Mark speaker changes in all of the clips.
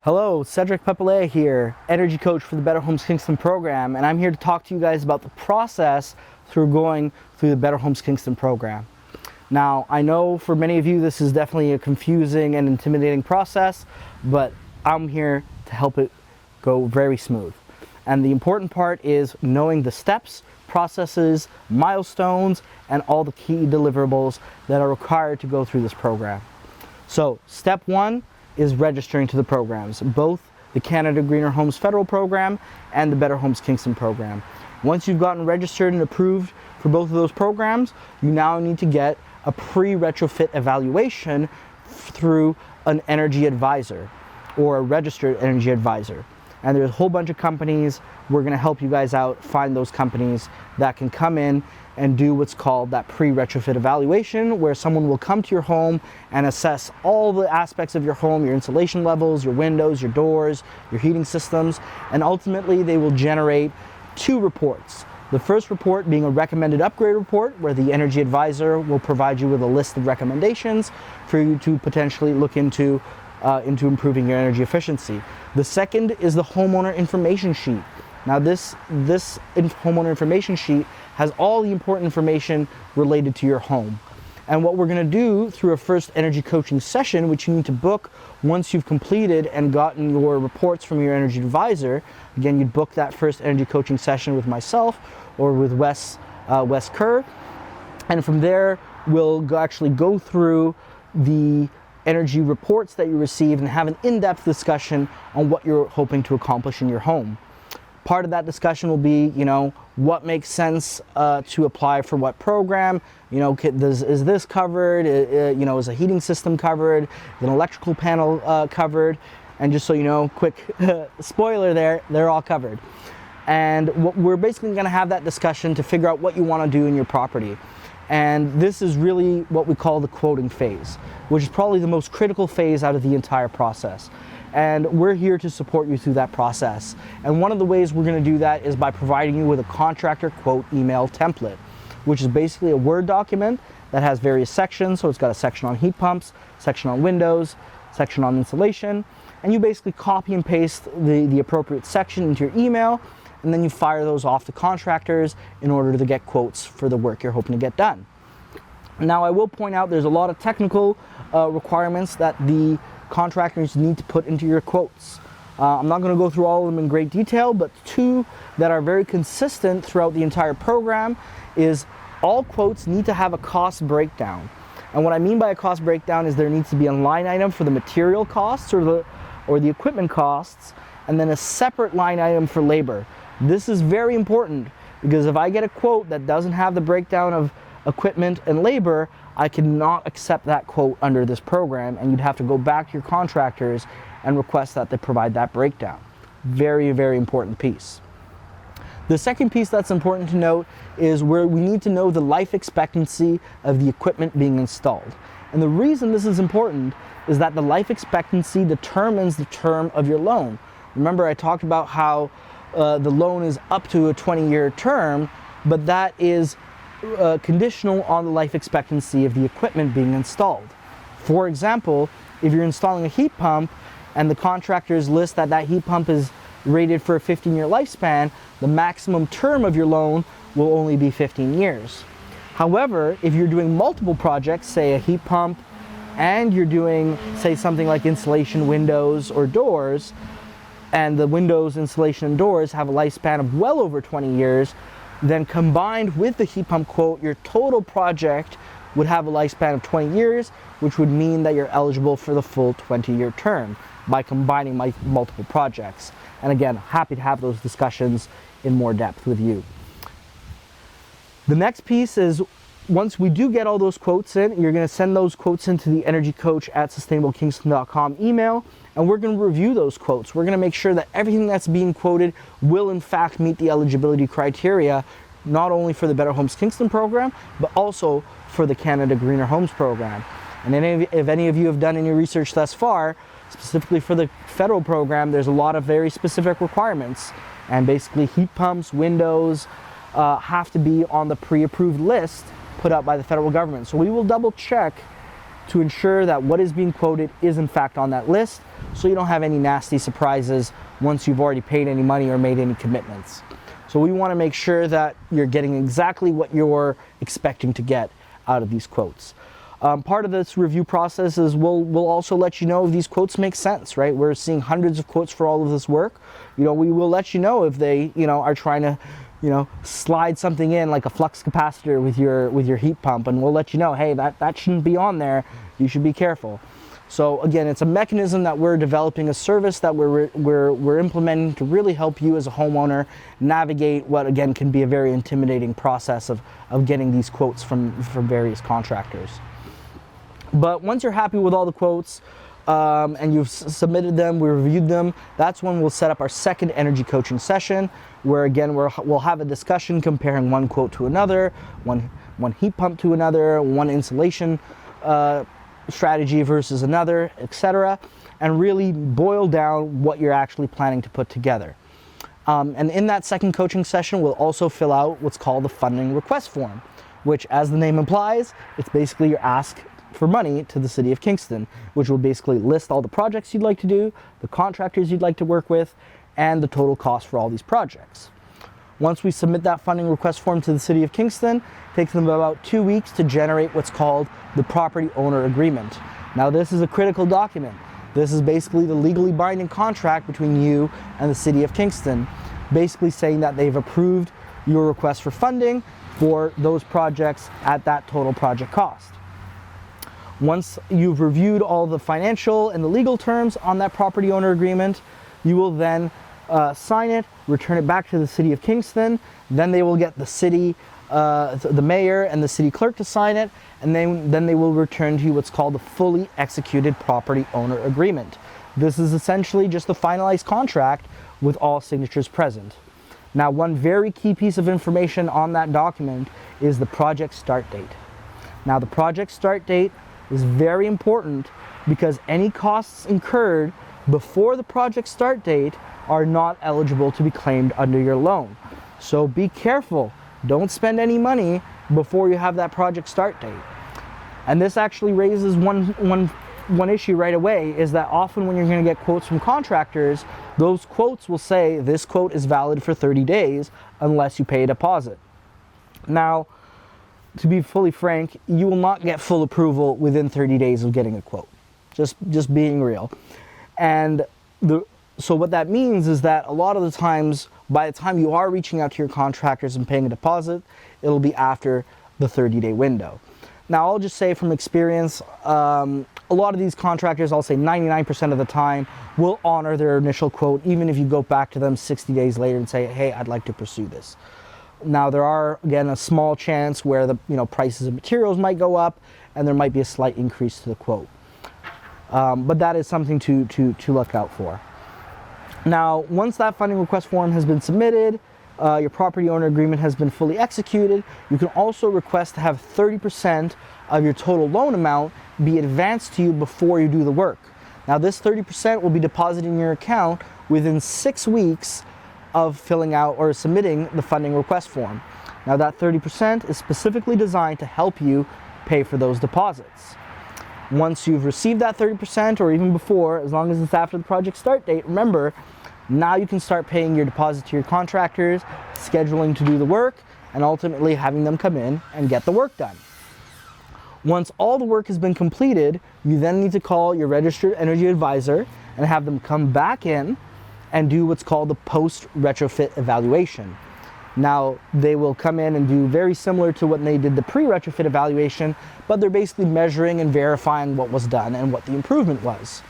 Speaker 1: Hello, Cedric Pepelea here, Energy Coach for the Better Homes Kingston Program, and I'm here to talk to you guys about the process through going through the Better Homes Kingston Program. Now, I know for many of you this is definitely a confusing and intimidating process, but I'm here to help it go very smooth. And the important part is knowing the steps, processes, milestones, and all the key deliverables that are required to go through this program. So, step one is registering to the programs, both the Canada Greener Homes Federal Program and the Better Homes Kingston Program. Once you've gotten registered and approved for both of those programs, you now need to get a pre-retrofit evaluation through an energy advisor or a registered energy advisor. And there's a whole bunch of companies. We're going to help you guys out, find those companies that can come in and do what's called that pre-retrofit evaluation, where someone will come to your home and assess all the aspects of your home, your insulation levels, your windows, your doors, your heating systems, and ultimately they will generate two reports. The first report being a recommended upgrade report, where the energy advisor will provide you with a list of recommendations for you to potentially look into improving your energy efficiency. The second is the homeowner information sheet. Now this homeowner information sheet has all the important information related to your home. And what we're going to do through a first energy coaching session, which you need to book once you've completed and gotten your reports from your energy advisor. Again, you'd book that first energy coaching session with myself or with Wes Kerr. And from there, we'll actually go through the energy reports that you received and have an in-depth discussion on what you're hoping to accomplish in your home. Part of that discussion will be, what makes sense to apply for what program. Is this covered? Is a heating system covered? Is an electrical panel covered? And just so you know, quick spoiler there, they're all covered. And we're basically going to have that discussion to figure out what you want to do in your property. And this is really what we call the quoting phase, which is probably the most critical phase out of the entire process. And we're here to support you through that process. And one of the ways we're going to do that is by providing you with a contractor quote email template, which is basically a Word document that has various sections. So it's got a section on heat pumps, section on windows, section on insulation. And you basically copy and paste the appropriate section into your email, and then you fire those off to contractors in order to get quotes for the work you're hoping to get done. Now, I will point out there's a lot of technical requirements that the contractors need to put into your quotes. I'm not going to go through all of them in great detail, but two that are very consistent throughout the entire program is all quotes need to have a cost breakdown. And what I mean by a cost breakdown is there needs to be a line item for the material costs or the equipment costs, and then a separate line item for labor. This is very important because if I get a quote that doesn't have the breakdown of equipment and labor, I cannot accept that quote under this program, and you'd have to go back to your contractors and request that they provide that breakdown. Very, very important piece. The second piece that's important to note is where we need to know the life expectancy of the equipment being installed. And the reason this is important is that the life expectancy determines the term of your loan. Remember, I talked about how the loan is up to a 20-year term, but that is conditional on the life expectancy of the equipment being installed. For example, if you're installing a heat pump and the contractors list that heat pump is rated for a 15-year lifespan, the maximum term of your loan will only be 15 years. However, if you're doing multiple projects, say a heat pump, and you're doing, say, something like insulation, windows, or doors, and the windows, insulation, and doors have a lifespan of well over 20 years, then combined with the heat pump quote, your total project would have a lifespan of 20 years, which would mean that you're eligible for the full 20-year term by combining multiple projects. And again, happy to have those discussions in more depth with you. The next piece is once we do get all those quotes in, you're going to send those quotes into the energycoach@sustainablekingston.com email, and we're going to review those quotes. We're going to make sure that everything that's being quoted will in fact meet the eligibility criteria, not only for the Better Homes Kingston program, but also for the Canada Greener Homes program. And if any of you have done any research thus far, specifically for the federal program, there's a lot of very specific requirements, and basically heat pumps, windows have to be on the pre-approved list put out by the federal government. So we will double check to ensure that what is being quoted is in fact on that list, so you don't have any nasty surprises once you've already paid any money or made any commitments. So we want to make sure that you're getting exactly what you're expecting to get out of these quotes. Part of this review process is we'll also let you know if these quotes make sense, right? We're seeing hundreds of quotes for all of this work. We will let you know if they, are trying to, slide something in like a flux capacitor with your heat pump, and we'll let you know, hey, that shouldn't be on there. You should be careful. So again, it's a mechanism that we're developing, a service that we're implementing to really help you as a homeowner navigate what again can be a very intimidating process of getting these quotes from various contractors. But once you're happy with all the quotes and you've submitted them, we reviewed them, that's when we'll set up our second energy coaching session, where again we'll have a discussion comparing one quote to another, one heat pump to another, one insulation strategy versus another, etc., and really boil down what you're actually planning to put together. And in that second coaching session, we'll also fill out what's called the funding request form, which, as the name implies, it's basically your ask for money to the City of Kingston, which will basically list all the projects you'd like to do, the contractors you'd like to work with, and the total cost for all these projects. Once we submit that funding request form to the City of Kingston, it takes them about 2 weeks to generate what's called the property owner agreement. Now, this is a critical document. This is basically the legally binding contract between you and the City of Kingston, basically saying that they've approved your request for funding for those projects at that total project cost. Once you've reviewed all the financial and the legal terms on that property owner agreement, you will then sign it, return it back to the City of Kingston. Then they will get the city, the mayor and the city clerk to sign it, and then they will return to you what's called the fully executed property owner agreement. This is essentially just a finalized contract with all signatures present. Now, one very key piece of information on that document is the project start date. Now, the project start date is very important because any costs incurred before the project start date are not eligible to be claimed under your loan. So be careful. Don't spend any money before you have that project start date. And this actually raises one issue right away, is that often when you're going to get quotes from contractors, those quotes will say this quote is valid for 30 days unless you pay a deposit. Now, to be fully frank, you will not get full approval within 30 days of getting a quote. Just being real. And so what that means is that a lot of the times, by the time you are reaching out to your contractors and paying a deposit, it'll be after the 30-day window. Now, I'll just say from experience, a lot of these contractors, I'll say 99% of the time, will honor their initial quote, even if you go back to them 60 days later and say, hey, I'd like to pursue this. Now, there are, again, a small chance where the prices of materials might go up and there might be a slight increase to the quote. But that is something to look out for. Now, once that funding request form has been submitted, your property owner agreement has been fully executed, you can also request to have 30% of your total loan amount be advanced to you before you do the work. Now, this 30% will be deposited in your account within 6 weeks of filling out or submitting the funding request form. Now, that 30% is specifically designed to help you pay for those deposits. Once you've received that 30%, or even before, as long as it's after the project start date, remember, now you can start paying your deposit to your contractors, scheduling to do the work, and ultimately having them come in and get the work done. Once all the work has been completed, you then need to call your registered energy advisor and have them come back in and do what's called the post-retrofit evaluation. Now, they will come in and do very similar to what they did the pre-retrofit evaluation, but they're basically measuring and verifying what was done and what the improvement was.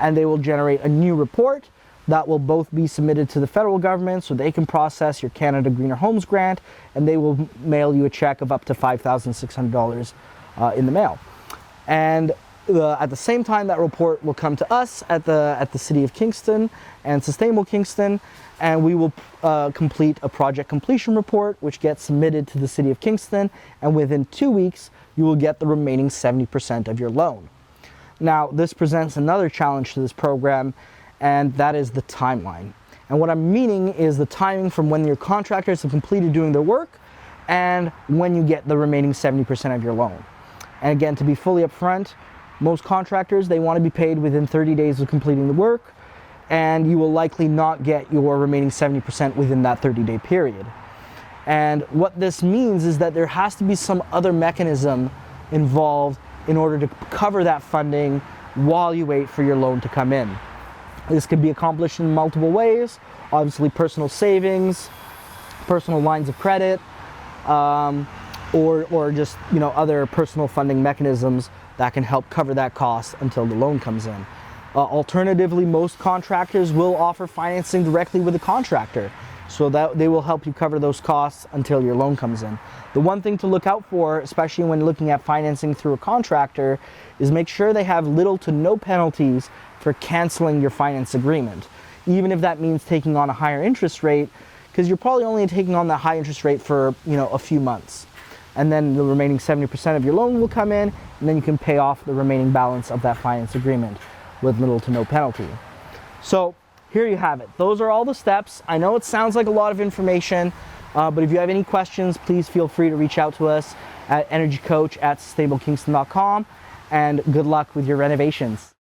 Speaker 1: And they will generate a new report that will both be submitted to the federal government so they can process your Canada Greener Homes grant, and they will mail you a check of up to $5,600 in the mail. And at the same time, that report will come to us at the City of Kingston and Sustainable Kingston, and we will complete a project completion report, which gets submitted to the City of Kingston, and within 2 weeks, you will get the remaining 70% of your loan. Now, this presents another challenge to this program, and that is the timeline. And what I'm meaning is the timing from when your contractors have completed doing their work and when you get the remaining 70% of your loan. And again, to be fully upfront, Most contractors, they want to be paid within 30 days of completing the work, and you will likely not get your remaining 70% within that 30-day period. And what this means is that there has to be some other mechanism involved in order to cover that funding while you wait for your loan to come in. This can be accomplished in multiple ways. Obviously, personal savings, personal lines of credit, or just other personal funding mechanisms that can help cover that cost until the loan comes in. Alternatively, most contractors will offer financing directly with the contractor, so that they will help you cover those costs until your loan comes in. The one thing to look out for, especially when looking at financing through a contractor, is make sure they have little to no penalties for canceling your finance agreement, even if that means taking on a higher interest rate, because you're probably only taking on that high interest rate for a few months. And then the remaining 70% of your loan will come in, and then you can pay off the remaining balance of that finance agreement with little to no penalty. So here you have it. Those are all the steps. I know it sounds like a lot of information, but if you have any questions, please feel free to reach out to us at energycoach@sustainablekingston.com, and good luck with your renovations.